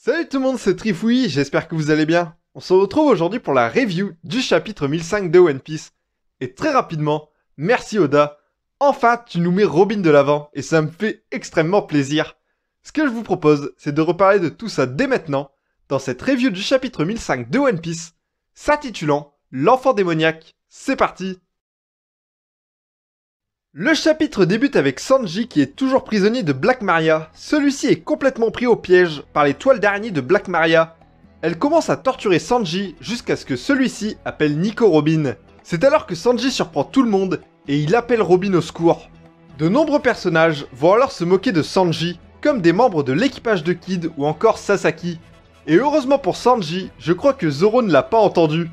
Salut tout le monde, c'est Trifouille, j'espère que vous allez bien. On se retrouve aujourd'hui pour la review du chapitre 1005 de One Piece. Et très rapidement, merci Oda. Enfin, tu nous mets Robin de l'avant et ça me fait extrêmement plaisir. Ce que je vous propose, c'est de reparler de tout ça dès maintenant, dans cette review du chapitre 1005 de One Piece, s'intitulant L'enfant démoniaque. C'est parti! Le chapitre débute avec Sanji qui est toujours prisonnier de Black Maria. Celui-ci est complètement pris au piège par les toiles d'araignée de Black Maria. Elle commence à torturer Sanji jusqu'à ce que celui-ci appelle Nico Robin. C'est alors que Sanji surprend tout le monde et il appelle Robin au secours. De nombreux personnages vont alors se moquer de Sanji, comme des membres de l'équipage de Kid ou encore Sasaki. Et heureusement pour Sanji, je crois que Zoro ne l'a pas entendu.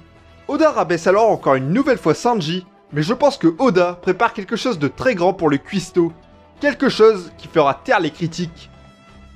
Oda rabaisse alors encore une nouvelle fois Sanji, mais je pense que Oda prépare quelque chose de très grand pour le cuistot. Quelque chose qui fera taire les critiques.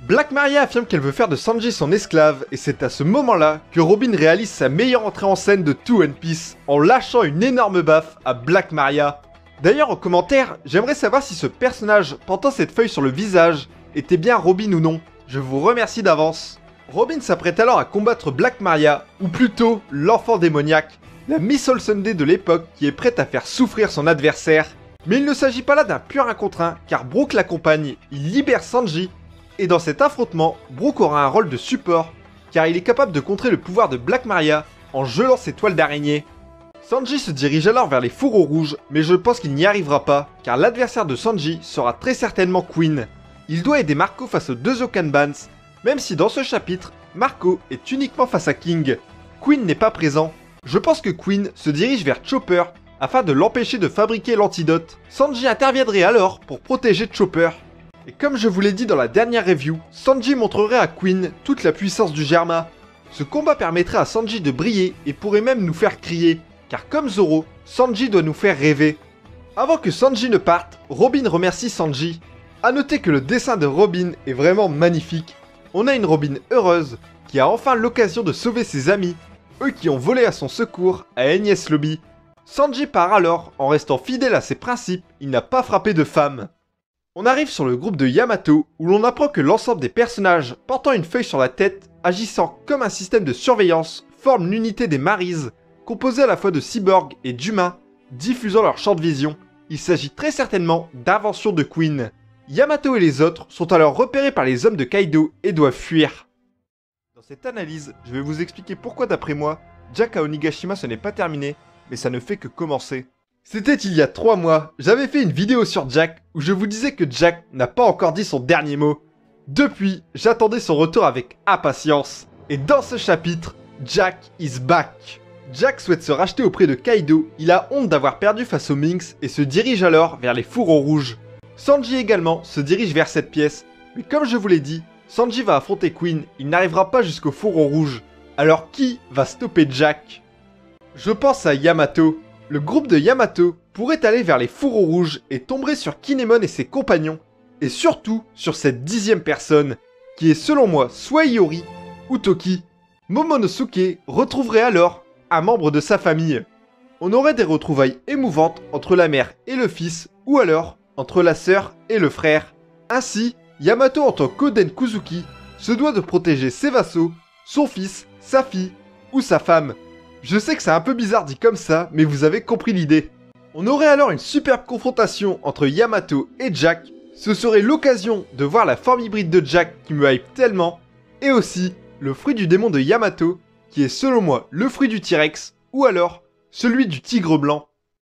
Black Maria affirme qu'elle veut faire de Sanji son esclave, et c'est à ce moment-là que Robin réalise sa meilleure entrée en scène de tout One Piece, en lâchant une énorme baffe à Black Maria. D'ailleurs en commentaire, j'aimerais savoir si ce personnage portant cette feuille sur le visage était bien Robin ou non. Je vous remercie d'avance. Robin s'apprête alors à combattre Black Maria, ou plutôt l'enfant démoniaque, la Miss All Sunday de l'époque qui est prête à faire souffrir son adversaire. Mais il ne s'agit pas là d'un pur 1 contre 1, car Brook l'accompagne, il libère Sanji, et dans cet affrontement, Brook aura un rôle de support, car il est capable de contrer le pouvoir de Black Maria en gelant ses toiles d'araignée. Sanji se dirige alors vers les fourreaux rouges, mais je pense qu'il n'y arrivera pas, car l'adversaire de Sanji sera très certainement Queen. Il doit aider Marco face aux deux Okanbans, même si dans ce chapitre, Marco est uniquement face à King. Queen n'est pas présent. Je pense que Queen se dirige vers Chopper afin de l'empêcher de fabriquer l'antidote. Sanji interviendrait alors pour protéger Chopper. Et comme je vous l'ai dit dans la dernière review, Sanji montrerait à Queen toute la puissance du Germa. Ce combat permettrait à Sanji de briller et pourrait même nous faire crier, car comme Zoro, Sanji doit nous faire rêver. Avant que Sanji ne parte, Robin remercie Sanji. A noter que le dessin de Robin est vraiment magnifique. On a une Robin heureuse qui a enfin l'occasion de sauver ses amis, eux qui ont volé à son secours à Enies Lobby. Sanji part alors en restant fidèle à ses principes, il n'a pas frappé de femme. On arrive sur le groupe de Yamato où l'on apprend que l'ensemble des personnages portant une feuille sur la tête, agissant comme un système de surveillance, forment l'unité des Maris, composée à la fois de cyborgs et d'humains, diffusant leur champ de vision. Il s'agit très certainement d'inventions de Queen. Yamato et les autres sont alors repérés par les hommes de Kaido et doivent fuir. Dans cette analyse, je vais vous expliquer pourquoi d'après moi, Jack à Onigashima ce n'est pas terminé, mais ça ne fait que commencer. C'était il y a 3 mois, j'avais fait une vidéo sur Jack où je vous disais que Jack n'a pas encore dit son dernier mot. Depuis, j'attendais son retour avec impatience. Et dans ce chapitre, Jack is back. Jack souhaite se racheter auprès de Kaido, il a honte d'avoir perdu face aux Minks et se dirige alors vers les fourreaux rouges. Sanji également se dirige vers cette pièce, mais comme je vous l'ai dit, Sanji va affronter Queen, il n'arrivera pas jusqu'au fourreau rouge. Alors qui va stopper Jack? Je pense à Yamato. Le groupe de Yamato pourrait aller vers les fourreaux rouges et tomber sur Kinemon et ses compagnons. Et surtout sur cette 10e personne, qui est selon moi soit Iori ou Toki. Momonosuke retrouverait alors un membre de sa famille. On aurait des retrouvailles émouvantes entre la mère et le fils, ou alors entre la sœur et le frère. Ainsi, Yamato en tant qu'Oden Kuzuki se doit de protéger ses vassaux, son fils, sa fille ou sa femme. Je sais que c'est un peu bizarre dit comme ça, mais vous avez compris l'idée. On aurait alors une superbe confrontation entre Yamato et Jack. Ce serait l'occasion de voir la forme hybride de Jack qui me hype tellement, et aussi le fruit du démon de Yamato, qui est selon moi le fruit du T-Rex, ou alors celui du tigre blanc.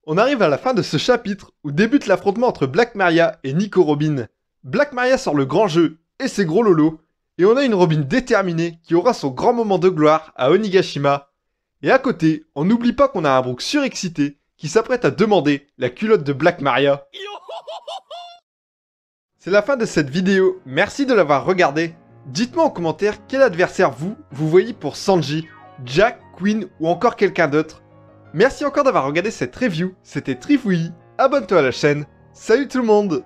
On arrive à la fin de ce chapitre où débute l'affrontement entre Black Maria et Nico Robin. Black Maria sort le grand jeu et ses gros lolos, et on a une Robin déterminée qui aura son grand moment de gloire à Onigashima. Et à côté, on n'oublie pas qu'on a un Brook surexcité qui s'apprête à demander la culotte de Black Maria. C'est la fin de cette vidéo, merci de l'avoir regardée. Dites-moi en commentaire quel adversaire vous voyez pour Sanji, Jack, Queen ou encore quelqu'un d'autre. Merci encore d'avoir regardé cette review, c'était Trifouille, abonne-toi à la chaîne, salut tout le monde!